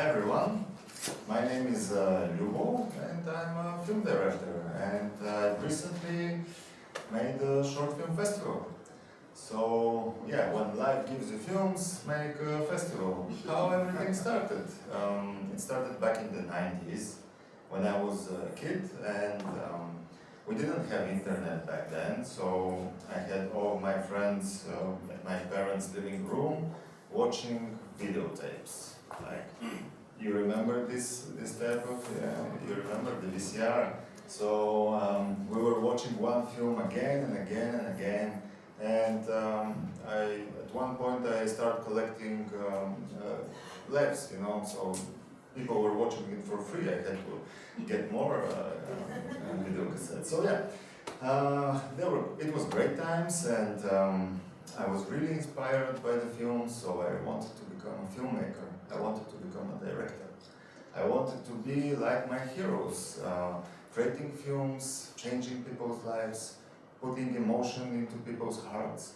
Hi everyone, my name is Lyubomir and I'm a film director, and I've recently made a short film festival. So yeah, when life gives you films, make a festival. How everything started? It started back in the 90s when I was a kid, and we didn't have internet back then, so I had all my friends at my parents' living room watching videotapes. Like, you remember this type of, you remember the VCR? So we were watching one film again and again and again, and at one point I started collecting LEVs, so people were watching it for free. I had to get more video cassettes. So yeah, it was great times, and I was really inspired by the films, so I wanted to become a filmmaker. I wanted to become a director. I wanted to be like my heroes, creating films, changing people's lives, putting emotion into people's hearts.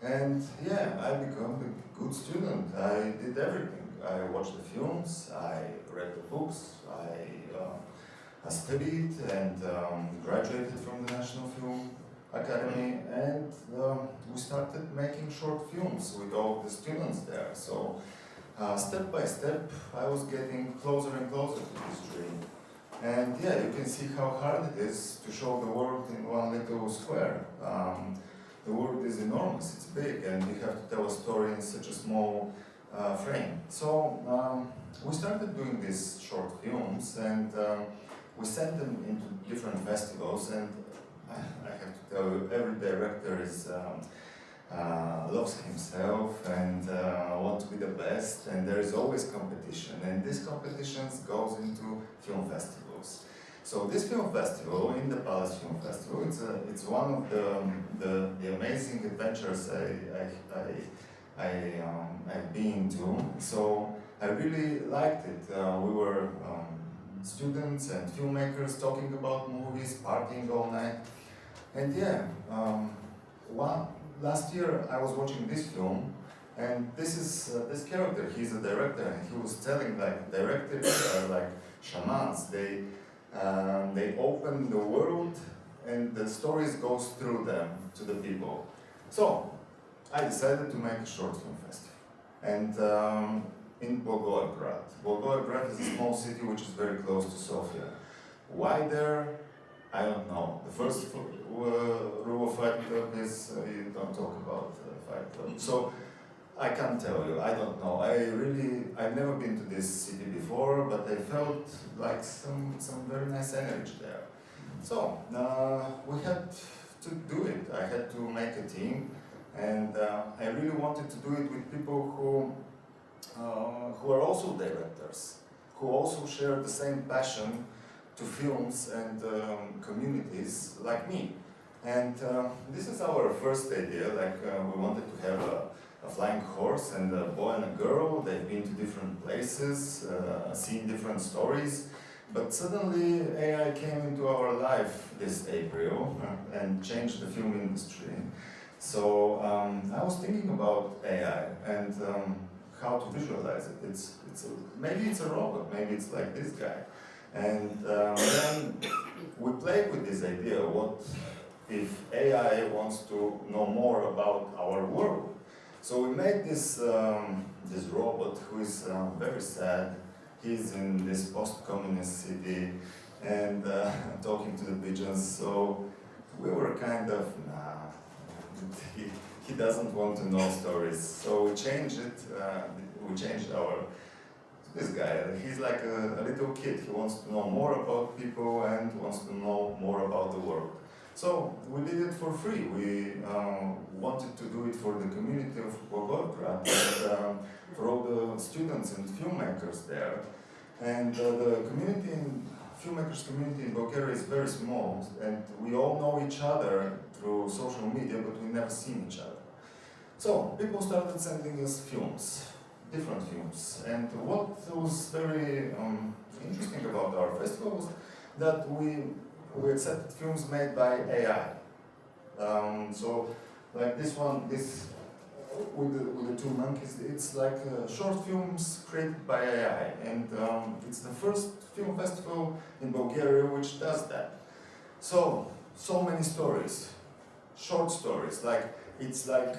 And yeah, I became a good student. I did everything. I watched the films, I read the books, I studied and graduated from the National Film Academy, and we started making short films with all the students there. So step by step, I was getting closer and closer to this dream. And yeah, you can see how hard it is to show the world in one little square. The world is enormous, it's big, and you have to tell a story in such a small frame. So we started doing these short films, and we sent them into different festivals, and I have to tell you, every director loves himself and wants to be the best, and there is always competition, and this competition goes into film festivals. So this film festival, in the Palace Film Festival, it's one of the amazing adventures I've been to. So I really liked it. We were students and filmmakers talking about movies, partying all night. And yeah, last year I was watching this film, and this character, he's a director, and he was telling, like, directors are like shamans. They open the world, and the stories goes through them to the people. So I decided to make a short film festival, and in Volgograd. Volgograd is a small city which is very close to Sofia. Why there? I don't know. The first rule of Fight Club is you don't talk about Fight Club. So I can't tell you. I don't know. I've never been to this city before, but I felt like some very nice energy there. So we had to do it. I had to make a team, and I really wanted to do it with people who are also directors, who also share the same passion to films and communities like me. And this is our first idea. Like we wanted to have a flying horse and a boy and a girl. They've been to different places, seen different stories. But suddenly AI came into our life this April and changed the film industry. So I was thinking about AI and how to visualize it. Maybe it's a robot, maybe it's like this guy. And then we played with this idea: what if AI wants to know more about our world? So we made this robot who is very sad. He's in this post-communist city and talking to the pigeons. So we were kind of, he doesn't want to know stories. So we changed it. We changed this guy. He's like a little kid. He wants to know more about people and wants to know more about the world. So we did it for free. We wanted to do it for the community of Volgograd and for all the students and filmmakers there. And the filmmakers community in Bulgaria is very small, and we all know each other through social media, but we never seen each other. So people started sending us films, different films, and what was very interesting about our festival was that we accepted films made by AI. So like this one, this with the two monkeys, it's like short films created by AI, and it's the first film festival in Bulgaria which does that. So many stories, short stories, like it's like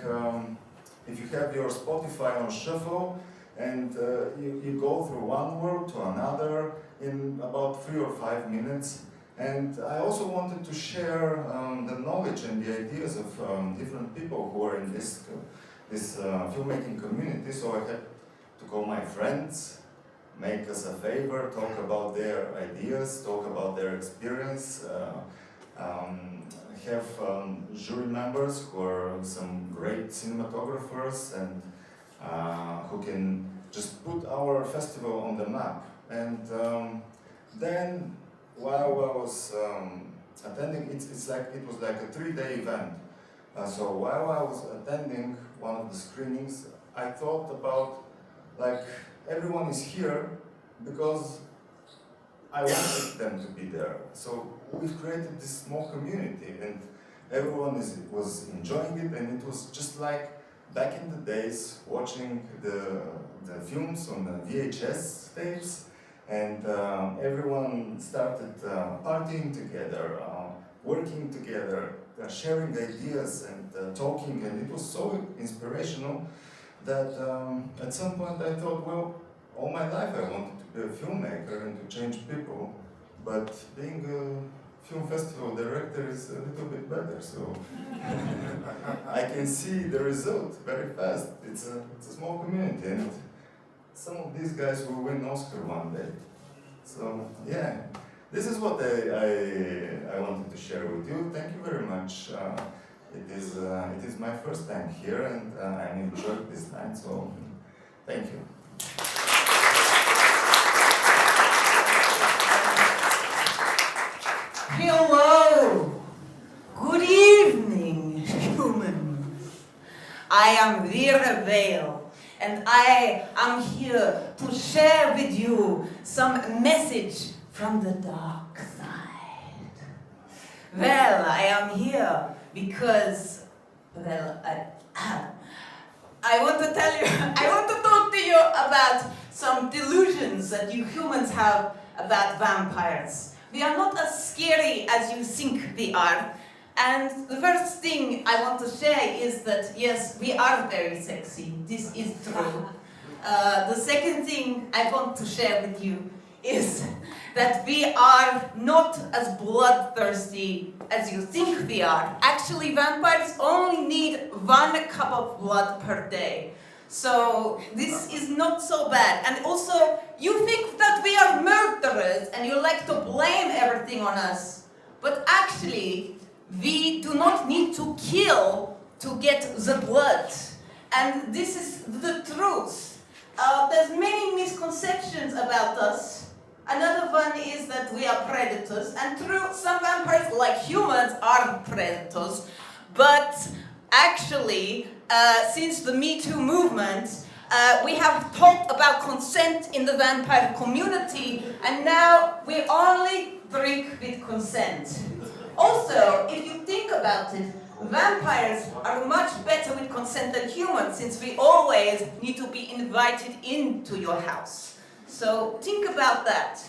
if you have your Spotify on shuffle and you go through one word to another in about 3 or 5 minutes. And I also wanted to share the knowledge and the ideas of different people who are in this filmmaking community. So I had to call my friends, make us a favor, talk about their ideas, talk about their experience, have jury members who are some great cinematographers and who can just put our festival on the map. And then while I was attending, it was like a 3-day event. So while I was attending one of the screenings, I thought about, like, everyone is here because I wanted them to be there. So we've created this small community, and everyone was enjoying it, and it was just like back in the days watching the films on the VHS tapes, and everyone started partying together, working together, sharing ideas and talking, and it was so inspirational that at some point I thought, well, all my life I wanted to be a filmmaker and to change people, but being a film festival director is a little bit better, so I can see the result very fast. It's a small community, and some of these guys will win Oscar one day. So yeah, this is what I wanted to share with you. Thank you very much. It is my first time here, and I enjoyed this night. So thank you. Hello! Good evening, humans. I am Vera Vale, and I am here to share with you some message from the dark side. Well, I am here because, well, I want to tell you, I want to talk to you about some delusions that you humans have about vampires. We are not as scary as you think we are. And the first thing I want to say is that, yes, we are very sexy. This is true. The second thing I want to share with you is that we are not as bloodthirsty as you think we are. Actually, vampires only need 1 cup of blood per day. So this is not so bad. And also, you think that we are murderers and you like to blame everything on us. But actually, we do not need to kill to get the blood. And this is the truth. There's many misconceptions about us. Another one is that we are predators. And true, some vampires, like humans, are predators. But actually, since the Me Too movement, we have talked about consent in the vampire community, and now we only drink with consent. Also, if you think about it, vampires are much better with consent than humans, since we always need to be invited into your house. So think about that.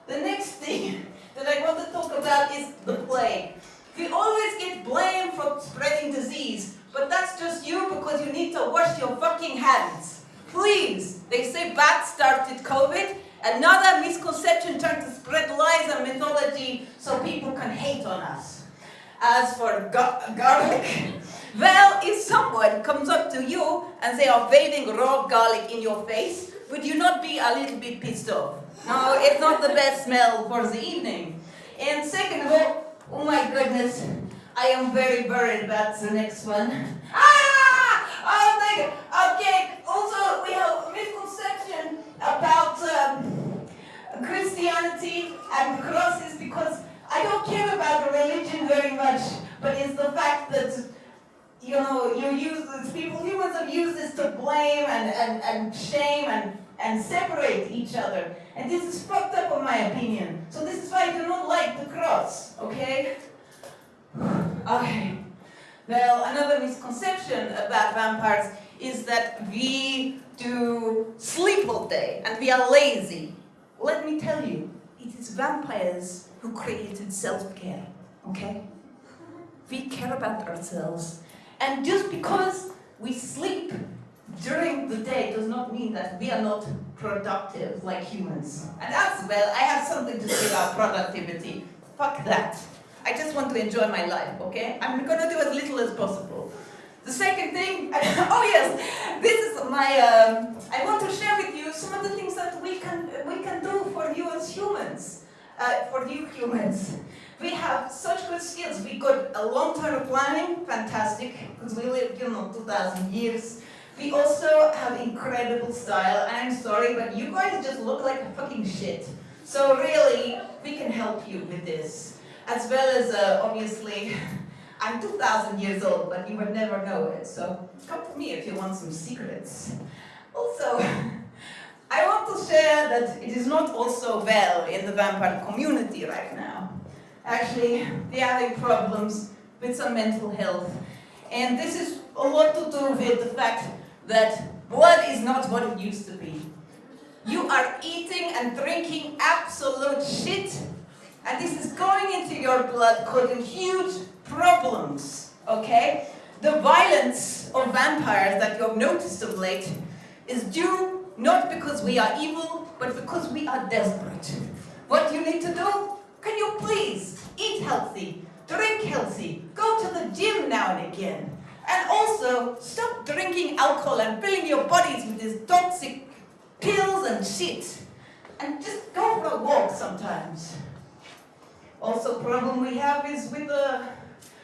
The next thing that I want to talk about is the plague. We always get blamed for spreading disease, but that's just you because you need to wash your fucking hands. Please, they say bats started COVID. Another misconception trying to spread lies and mythology so people can hate on us. As for garlic, well, if someone comes up to you and they are waving raw garlic in your face, would you not be a little bit pissed off? No, it's not the best smell for the evening. And second of all, oh my goodness, I am very worried about the next one. Okay, also we have a misconception about Christianity and crosses, because I don't care about religion very much, but it's the fact that, you know, humans have used this to blame and shame and separate each other. And this is fucked up in my opinion. So this is why I do not like the cross, okay? Okay. Well, another misconception about vampires is that we do sleep all day and we are lazy. Let me tell you, it is vampires who created self-care, okay? We care about ourselves. And just because we sleep during the day does not mean that we are not productive like humans. And as well, I have something to say about productivity. Fuck that. I just want to enjoy my life, okay? I'm gonna do as little as possible. The second thing, oh yes, this is my, I want to share with you some of the things that we can do for you as humans. For you humans. We have such good skills. We got a long-term planning, fantastic, because we lived, 2,000 years. We also have incredible style, and I'm sorry, but you guys just look like fucking shit. So really, we can help you with this. As well as, obviously, I'm 2,000 years old, but you would never know it. So come to me if you want some secrets. Also, I want to share that it is not also well in the vampire community right now. Actually, they're having problems with some mental health. And this is a lot to do with the fact that blood is not what it used to be. You are eating and drinking absolute shit, and this is going into your blood, causing huge problems, okay? The violence of vampires that you have noticed of late is due not because we are evil, but because we are desperate. What you need to do? Can you please eat healthy, drink healthy, go to the gym now and again, and also stop drinking alcohol and filling your bodies with these toxic pills and shit, and just go for a walk sometimes. Also, problem we have is with the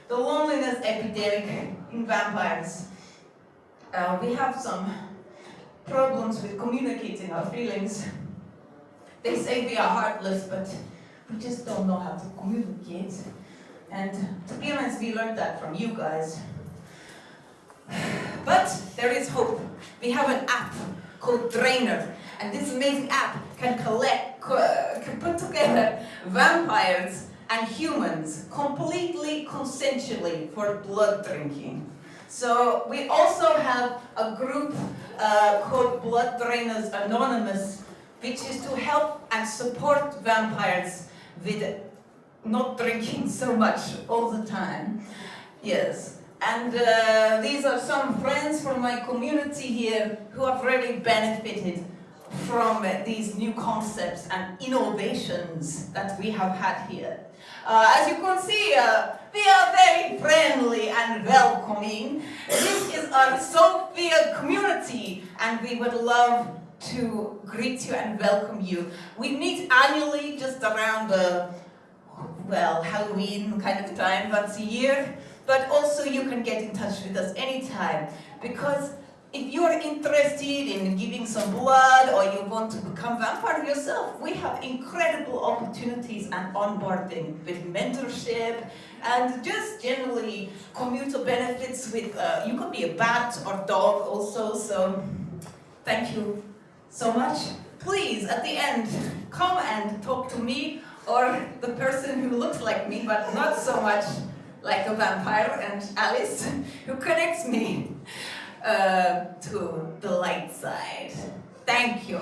loneliness epidemic in vampires. We have some problems with communicating our feelings. They say we are heartless, but we just don't know how to communicate. And to be honest, we learned that from you guys. But there is hope. We have an app called Drainer, and this amazing app can put together vampires and humans completely consensually for blood drinking. So we also have a group called Blood Drainers Anonymous, which is to help and support vampires with not drinking so much all the time. Yes. And these are some friends from my community here who have really benefited from these new concepts and innovations that we have had here. As you can see, we are very friendly and welcoming. This is our Sofia community, and we would love to greet you and welcome you. We meet annually just around Halloween kind of time, once a year. But also you can get in touch with us anytime, because if you are interested in giving some blood or you want to become vampire yourself, we have incredible opportunities and onboarding with mentorship and just generally commutual benefits with, you could be a bat or dog also, so thank you so much. Please, at the end, come and talk to me or the person who looks like me, but not so much like a vampire, and Alice, who connects me to the light side. Thank you.